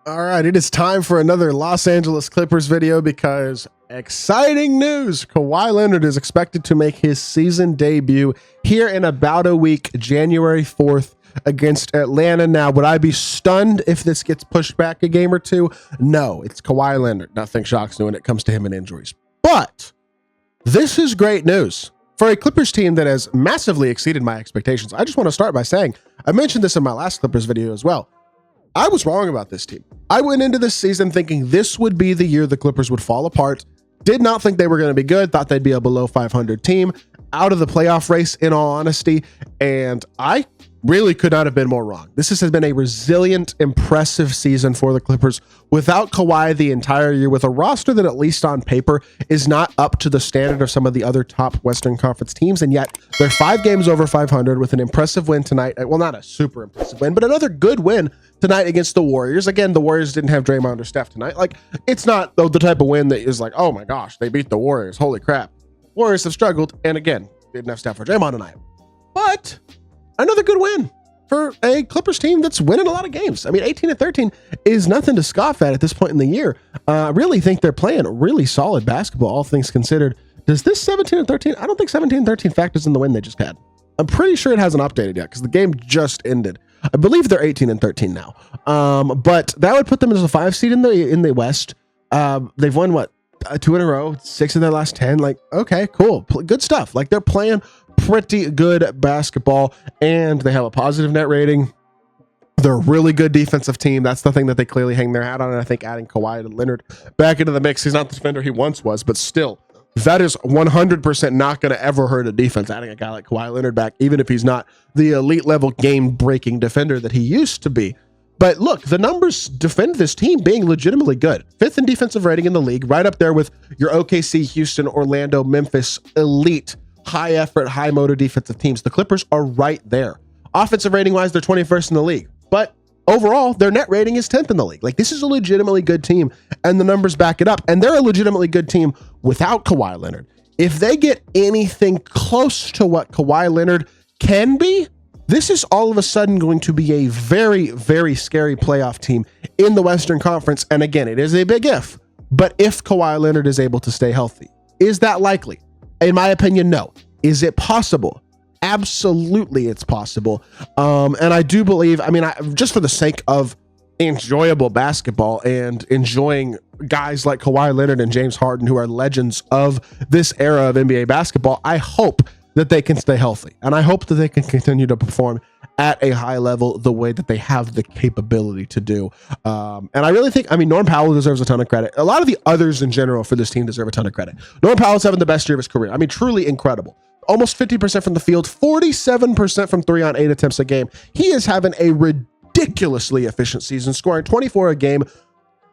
All right, it is time for another Los Angeles Clippers video because exciting news. Kawhi Leonard is expected to make his season debut here in about a week, January 4th against Atlanta. Now, would I be stunned if this gets pushed back a game or two? No, it's Kawhi Leonard. Nothing shocks me when it comes to him and injuries. But this is great news for a Clippers team that has massively exceeded my expectations. I just want to start by saying, I mentioned this in my last Clippers video as well. I was wrong about this team. I went into this season thinking this would be the year the Clippers would fall apart. Did not think they were going to be good. Thought they'd be a below 500 team, out of the playoff race in all honesty. And I really could not have been more wrong. This has been a resilient, impressive season for the Clippers without Kawhi the entire year, with a roster that at least on paper is not up to the standard of some of the other top Western Conference teams. And yet they're 5 games over 500 with an impressive win tonight. Well, not a super impressive win, but another good win tonight against the Warriors. Again, the Warriors didn't have Draymond or Steph tonight. Like, it's not the type of win that is like, oh my gosh, they beat the Warriors. Holy crap. Warriors have struggled. And again, didn't have Steph or Draymond tonight. But another good win for a Clippers team that's winning a lot of games. I mean, 18-13 is nothing to scoff at this point in the year. I really think they're playing really solid basketball, all things considered. Does this 17-13? I don't think 17-13 factors in the win they just had. I'm pretty sure it hasn't updated yet because the game just ended. I believe they're 18-13 now. But that would put them as a 5 seed in the West. They've won what? 2 in a row, 6 of their last 10. Like, okay, cool. Good stuff. Like, they're playing pretty good basketball and they have a positive net rating. They're a really good defensive team. That's the thing that they clearly hang their hat on. And I think adding Kawhi Leonard back into the mix, he's not the defender he once was, but still, that is 100% not going to ever hurt a defense, adding a guy like Kawhi Leonard back, even if he's not the elite level game breaking defender that he used to be. But look, the numbers defend this team being legitimately good. 5th in defensive rating in the league, right up there with your OKC, Houston, Orlando, Memphis, elite, high effort, high motor defensive teams. The Clippers are right there. Offensive rating wise, they're 21st in the league, but overall, their net rating is 10th in the league. Like, this is a legitimately good team, and the numbers back it up. And they're a legitimately good team without Kawhi Leonard. If they get anything close to what Kawhi Leonard can be, this is all of a sudden going to be a very, very scary playoff team in the Western Conference. And again, it is a big if, but if Kawhi Leonard is able to stay healthy, is that likely? In my opinion, no. Is it possible? Absolutely, it's possible. And I do believe, I mean, just for the sake of enjoyable basketball and enjoying guys like Kawhi Leonard and James Harden, who are legends of this era of NBA basketball, I hope that they can stay healthy. And I hope that they can continue to perform at a high level the way that they have the capability to do. And I really think, I mean, Norm Powell deserves a ton of credit. A lot of the others in general for this team deserve a ton of credit. Norm Powell's having the best year of his career. I mean, truly incredible. Almost 50% from the field, 47% from 3 on 8 attempts a game. He is having a ridiculously efficient season, scoring 24 a game.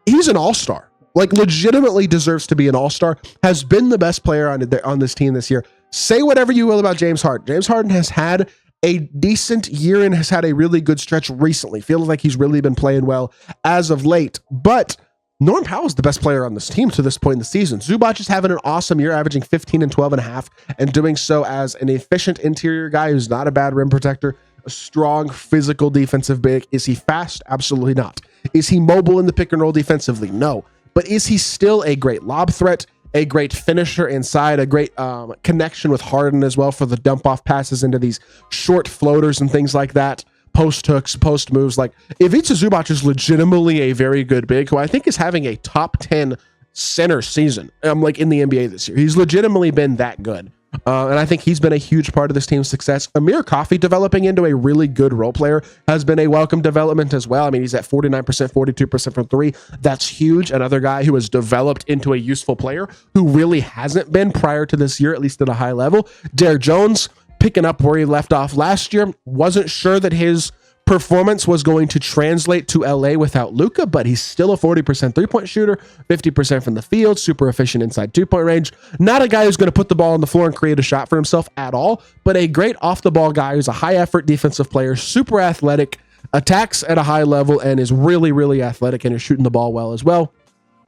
He's an all-star. Like, legitimately deserves to be an all-star. Has been the best player on this team this year. Say whatever you will about James Harden. James Harden has had a decent year and has had a really good stretch recently. Feels like he's really been playing well as of late. But Norm Powell's the best player on this team to this point in the season. Zubac is having an awesome year, averaging 15 and 12 and a half, and doing so as an efficient interior guy who's not a bad rim protector, a strong physical defensive big. Is he fast? Absolutely not. Is he mobile in the pick and roll defensively? No. But is he still a great lob threat, a great finisher inside, a great connection with Harden as well for the dump off passes into these short floaters and things like that? Post hooks, post moves. Like, Ivica Zubac is legitimately a very good big who I think is having a top 10 center season like in the NBA this year. He's legitimately been that good. And I think he's been a huge part of this team's success. Amir Coffey developing into a really good role player has been a welcome development as well. I mean, he's at 49%, 42% from 3. That's huge. Another guy who has developed into a useful player who really hasn't been prior to this year, at least at a high level. Derrick Jones picking up where he left off last year. Wasn't sure that his performance was going to translate to LA without Luka, but he's still a 40% three-point shooter, 50% from the field, super efficient inside 2-point range. Not a guy who's going to put the ball on the floor and create a shot for himself at all, but a great off-the-ball guy who's a high-effort defensive player, super athletic, attacks at a high level, and is really, really athletic and is shooting the ball well as well.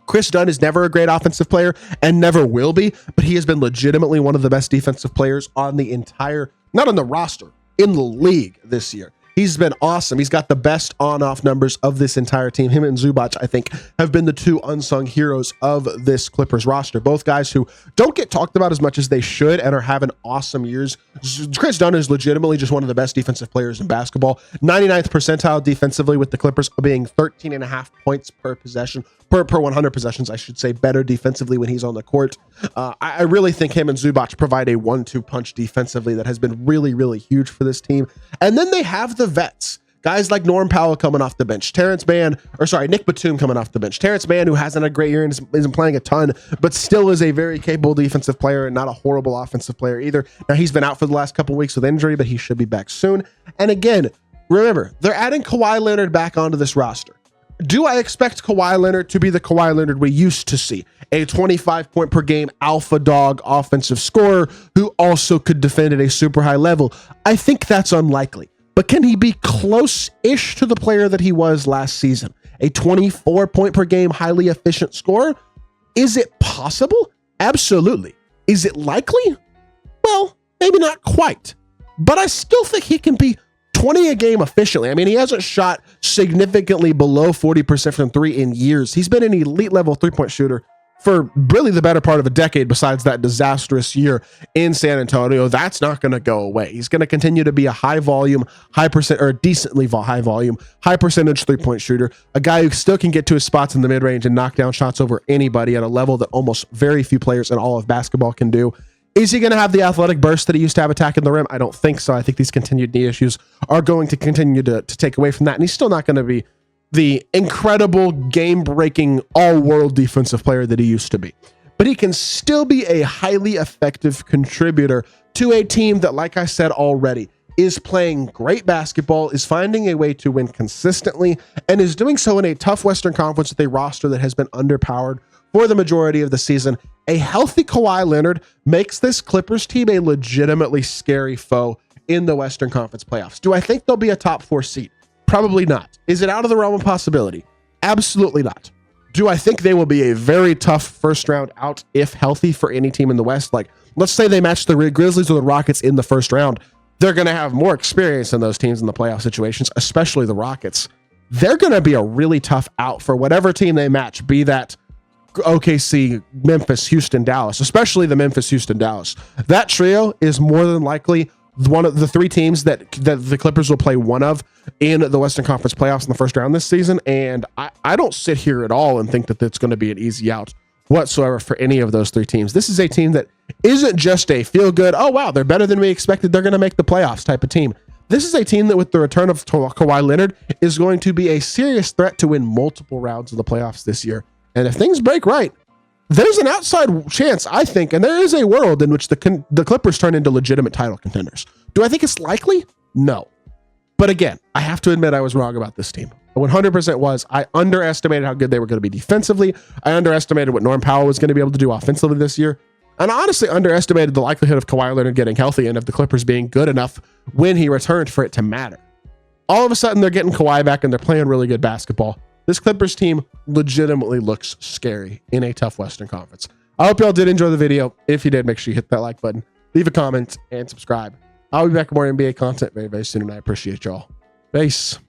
Chris Dunn is never a great offensive player and never will be, but he has been legitimately one of the best defensive players on the entire, not on the roster, in the league this year. He's been awesome. He's got the best on-off numbers of this entire team. Him and Zubac, I think, have been the two unsung heroes of this Clippers roster. Both guys who don't get talked about as much as they should and are having awesome years. Chris Dunn is legitimately just one of the best defensive players in basketball. 99th percentile defensively, with the Clippers being 13.5 points per possession, per 100 possessions, I should say, better defensively when he's on the court. I really think him and Zubac provide a 1-2 punch defensively that has been really, really huge for this team. And then they have the vets. Guys like Norm Powell coming off the bench, Nick Batum coming off the bench. Terrence Mann, who hasn't had a great year and isn't playing a ton, but still is a very capable defensive player and not a horrible offensive player either. Now, he's been out for the last couple weeks with injury, but he should be back soon. And again, remember, they're adding Kawhi Leonard back onto this roster. Do I expect Kawhi Leonard to be the Kawhi Leonard we used to see? A 25-point per game alpha dog offensive scorer who also could defend at a super high level? I think that's unlikely. But can he be close-ish to the player that he was last season? A 24-point per game highly efficient scorer? Is it possible? Absolutely. Is it likely? Well, maybe not quite. But I still think he can be 20 a game efficiently. I mean, he hasn't shot significantly below 40% from three in years. He's been an elite level three-point shooter for really the better part of a decade besides that disastrous year in San Antonio. That's not going to go away. He's going to continue to be a high volume, high percentage three-point shooter, a guy who still can get to his spots in the mid-range and knock down shots over anybody at a level that almost very few players in all of basketball can do. Is he going to have the athletic burst that he used to have attacking the rim? I don't think so. I think these continued knee issues are going to continue to take away from that. And he's still not going to be the incredible game-breaking all-world defensive player that he used to be. But he can still be a highly effective contributor to a team that, like I said already, is playing great basketball, is finding a way to win consistently, and is doing so in a tough Western Conference with a roster that has been underpowered for the majority of the season. A healthy Kawhi Leonard makes this Clippers team a legitimately scary foe in the Western Conference playoffs. Do I think they'll be a top 4 seed? Probably not. Is it out of the realm of possibility? Absolutely not. Do I think they will be a very tough first round out if healthy for any team in the West? Like, let's say they match the Grizzlies or the Rockets in the first round. They're going to have more experience than those teams in the playoff situations, especially the Rockets. They're going to be a really tough out for whatever team they match, be that OKC, Memphis, Houston, Dallas, especially the Memphis, Houston, Dallas. That trio is more than likely one of the 3 teams that the Clippers will play one of in the Western Conference playoffs in the first round this season. And I don't sit here at all and think that it's going to be an easy out whatsoever for any of those 3 teams. This is a team that isn't just a feel good, oh wow, they're better than we expected, they're going to make the playoffs type of team. This is a team that, with the return of Kawhi Leonard, is going to be a serious threat to win multiple rounds of the playoffs this year. And if things break right, there's an outside chance, I think, and there is a world in which the Clippers turn into legitimate title contenders. Do I think it's likely? No. But again, I have to admit I was wrong about this team. I 100% was. I underestimated how good they were going to be defensively. I underestimated what Norm Powell was going to be able to do offensively this year. And I honestly underestimated the likelihood of Kawhi Leonard getting healthy and of the Clippers being good enough when he returned for it to matter. All of a sudden, they're getting Kawhi back and they're playing really good basketball. This Clippers team legitimately looks scary in a tough Western Conference. I hope y'all did enjoy the video. If you did, make sure you hit that like button, leave a comment, and subscribe. I'll be back with more NBA content very, very soon, and I appreciate y'all. Peace.